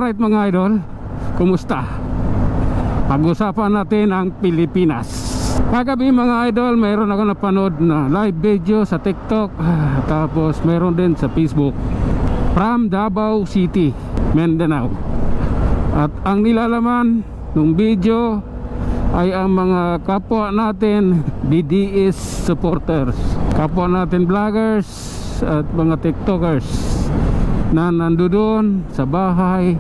Alright mga idol, kumusta? Pag-usapan natin ang Pilipinas. Kagabi mga idol, mayroon ako napanood na live video sa TikTok, tapos mayroon din sa Facebook, from Davao City, Mindanao. At ang nilalaman ng video ay ang mga kapwa natin DDS supporters, kapwa natin vloggers at mga TikTokers na nandoon sa bahay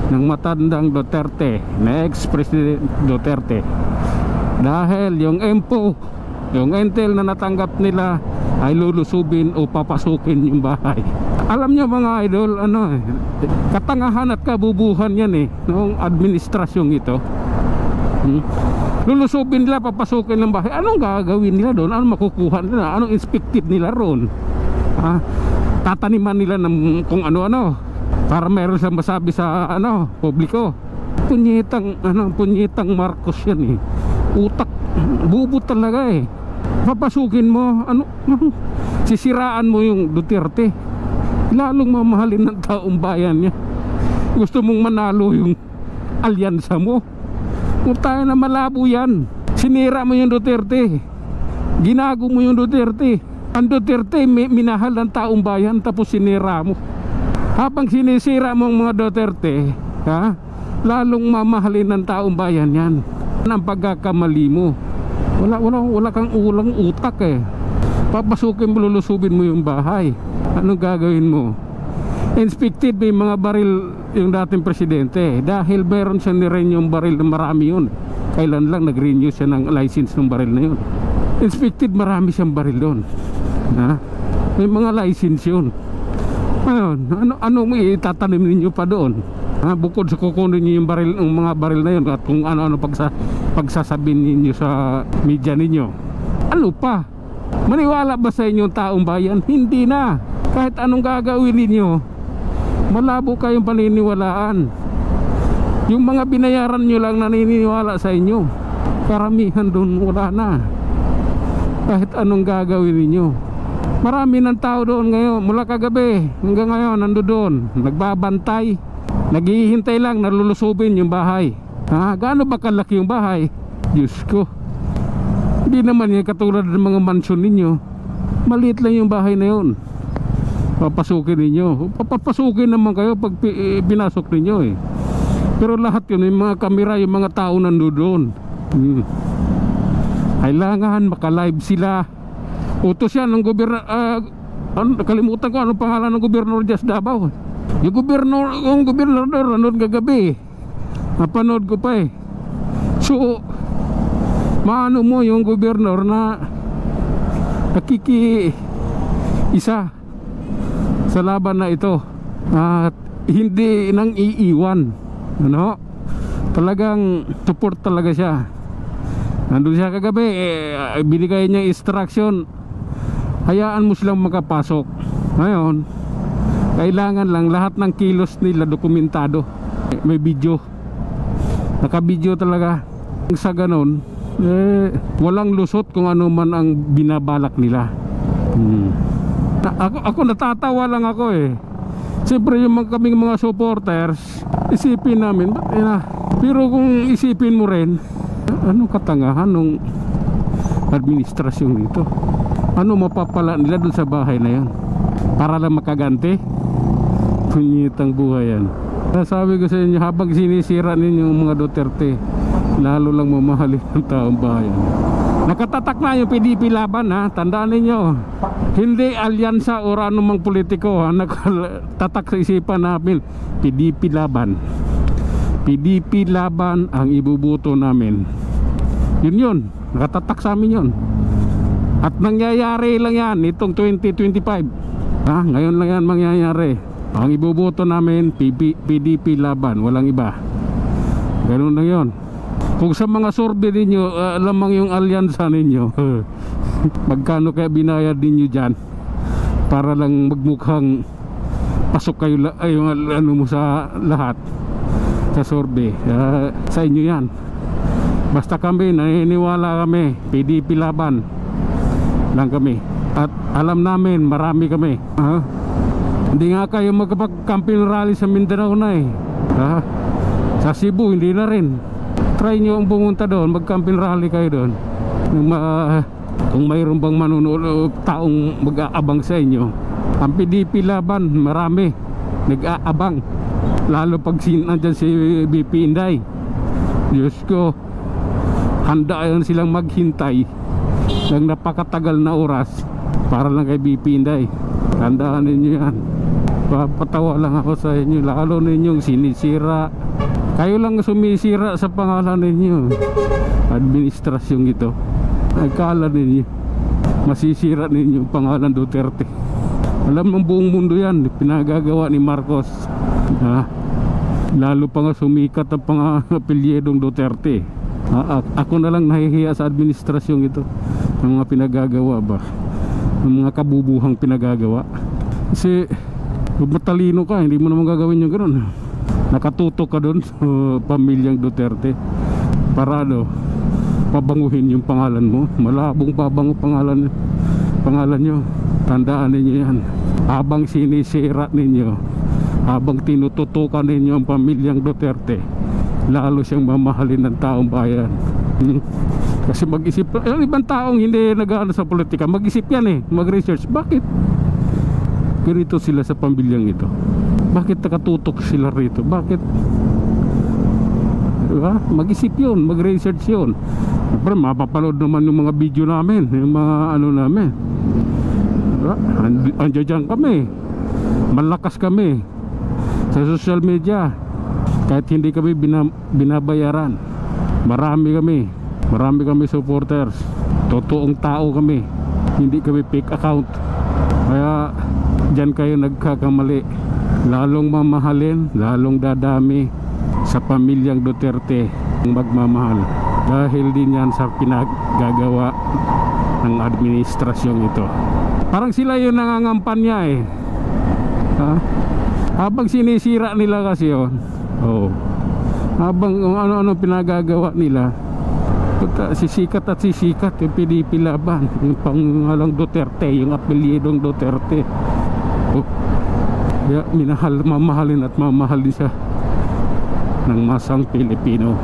ng matandang Duterte, na ex-president Duterte, dahil yung MPO, yung intel na natanggap nila ay lulusubin o papasukin yung bahay. Alam nyo mga idol, katangahan at kabubuhan yan noong administrasyong ito. Lulusubin nila, papasukin ng bahay. Anong gagawin nila doon? Anong makukuha nila? Anong inspected nila roon? Tataniman nila ng kung ano-ano para meron silang masabi sa publiko. Punyetang Marcos yan utak, bubo talaga papasukin mo, sisiraan mo yung Duterte, lalong mamahalin ng taong bayan niya. Gusto mong manalo yung alyansa mo, kung tayo na malabo yan. Sinira mo yung Duterte, ginago mo yung Duterte. Ang Duterte minahal ng taong bayan, tapos sinira mo. Habang sinisira mo ang mga Duterte, lalong mamahalin ng taong bayan yan. Ang pagkakamali mo, wala kang ulang utak papasukin mo, lulusubin mo yung bahay. Anong gagawin mo? Inspected may mga baril yung dating presidente, dahil meron siya ni-renew yung baril na marami yun. Kailan lang nag-renew siya ng license ng baril na yun. Inspected, marami siyang baril doon. May mga license yun. Anong itatanim ninyo pa doon? Bukod sa kukunin niyo yung baril, yung mga baril na yun, at kung ano-ano pagsasabihin ninyo sa media ninyo. Ano pa? Maniwala ba sa inyo taong bayan? Hindi na. Kahit anong gagawin ninyo, malabo kayong paniniwalaan. Yung mga binayaran nyo lang naniniwala sa inyo. Karamihan doon wala na. Kahit anong gagawin ninyo. Marami ng tao doon ngayon, mula kagabi hanggang ngayon nandoon, nagbabantay, naghihintay lang na lulusubin yung bahay. Gaano ba kalaki yung bahay? Diyos ko, hindi naman yan katulad ng mga mansyon ninyo. Maliit lang yung bahay na yun. Papasukin ninyo, papasukin naman kayo pag pinasok ninyo Pero lahat yun, yung mga kamera, yung mga tao nandoon. Kailangan makalive sila. Utos yan ng gobernador, nakalimutan ko anong pangalan ng gobernador Jas Davao. Yung gobernador nanood kagabi, napanood ko pa So maano mo yung gobernador na nakiki-isa sa laban na ito, at hindi nang iiwan, talagang support talaga siya. Nandun siya kagabi, binigay niya instruction, hayaan mo silang makapasok. Ngayon, kailangan lang lahat ng kilos nila dokumentado, may video, naka-video talaga. Sa ganon, walang lusot kung ano man ang binabalak nila. Ako natatawa lang ako Siyempre yung kaming mga supporters, isipin namin, pero kung isipin mo rin, anong katangahan ng administrasyon dito? Ano mapapala nila dun sa bahay na yan? Para lang makaganti? Punyetang buhay yan. Sabi ko sa inyo, habang sinisira ninyo yung mga Duterte, lalo lang mamahalin ng taong bayan. Nakatatak na yung PDP laban tandaan ninyo. Hindi alyansa o anumang politiko nakatatak sa isipan namin. PDP laban. PDP laban ang ibubuto namin. Yun, nakatatak sa amin yun. At nangyayari lang yan itong 2025. Ngayon lang yan mangyayari. Ang ibubuto namin, PDP laban, walang iba. Ganun lang yun. Kung sa mga survey ninyo, lamang yung alyansa ninyo, magkano kaya binayad ninyo dyan para lang magmukhang pasok kayo mo sa lahat sa survey? Sa inyo yan. Basta kami, naniniwala kami, PDP laban lang kami. At alam namin, marami kami. Hindi nga kayo magkapag-campaign rally sa Mindanao na Ha? Sa Cebu hindi na rin. Try nyo ang pumunta doon, mag-camping rally kayo doon. Kung mayroon bang manunood taong mag-aabang sa inyo, ang PDP laban marami nag-aabang, lalo pag nandyan si BP Inday. Diyos ko, handa yan silang maghintay ng napakatagal na oras para lang kay BP Inday. Tandaan ninyo yan. Papatawa lang ako sa inyo, lalo ninyong sinisira. Kayo lang sumisira sa pangalan ninyo. Administrasyong ito, akala ninyo masisira ninyo ang pangalan Duterte. Alam ng buong mundo yan, pinagagawa ni Marcos. Lalo pa nga sumikat ang apelyedong Duterte. Ako na lang nahihiya sa administrasyong ito, ang mga pinagagawa ba, ang mga kabubuhang pinagagawa. Kasi matalino ka, hindi mo naman gagawin yung gano'n. Nakatutok ka doon sa pamilyang Duterte para pabanguhin yung pangalan mo. Malabong pabango pangalan nyo. Tandaan ninyo yan. Habang sinisira ninyo, habang tinututukan ninyo ang pamilyang Duterte, lalo siyang mamahalin ng taong bayan. Kasi mag-isip, yung ibang taong hindi nag-ano sa politika, mag-isip yan eh, mag-research. Bakit ganito sila sa pamilyang ito? Bakit nakatutok sila rito? Bakit? Diba? Mag-isip yun, mag-research yun. Siyempre mapapanood naman yung mga video namin, yung mga ano namin, diba? Andiyan kami, malakas kami sa social media. Kahit hindi kami binabayaran, marami kami supporters. Totoong tao kami, hindi kami fake account. Kaya dyan kayo nagkakamali. Lalong mamahalin, lalong dadami sa pamilyang Duterte ang magmamahal, dahil din yan sa pinaggagawa ng administrasyong ito. Parang sila yung nangangampanya eh. Habang sinisira nila kasi yun, habang ano-ano pinagagawa nila, sisikat at sisikat yung PDP laban, yung pangalang Duterte, yung apelyedong Duterte. Kaya mamahalin at mamahalin siya ng masang Pilipino.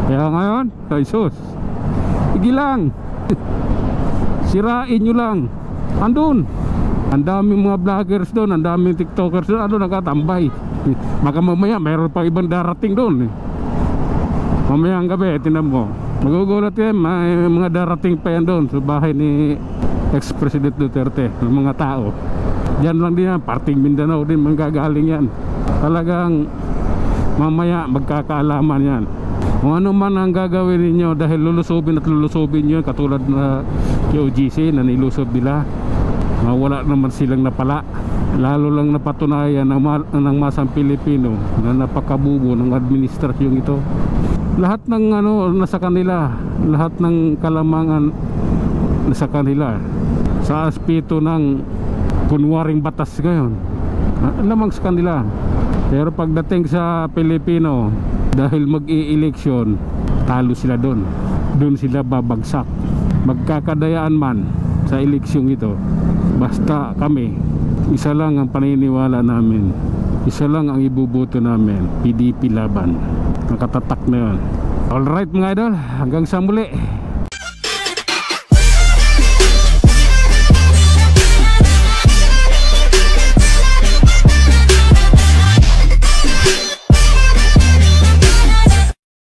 Kaya ngayon, Jesus, sige lang. Sirain nyo lang. Andun, ang daming mga vloggers doon, ang daming tiktokers doon, nakatambay. Baka mamaya mayroon pa ibang darating doon eh. Mamaya ang gabi, tinan mo, magugulat yan, may mga darating pa yan doon sa bahay ni ex-president Duterte, ng mga tao. Diyan lang din yan, parting Mindanao din manggagaling yan. Talagang mamaya magkakaalaman yan kung ano man ang gagawin ninyo, dahil lulusubin nyo, katulad na QGC na nilusob nila. Wala naman silang napala, lalo lang napatunayan ng masang Pilipino na napakabubo ng administrasyong ito. Lahat ng nasa kanila, lahat ng kalamangan nasa kanila, sa aspeto ng kunwaring batas ngayon, lamang sa kanila. Pero pagdating sa Pilipino, dahil mag-i-eleksyon, talo sila doon sila babagsak. Magkakadayaan man sa eleksyong ito, basta kami, isa lang ang paniniwala namin, isa lang ang ibubuto namin, PDP laban. Nakatatak na yun. Alright mga idol, hanggang sa muli.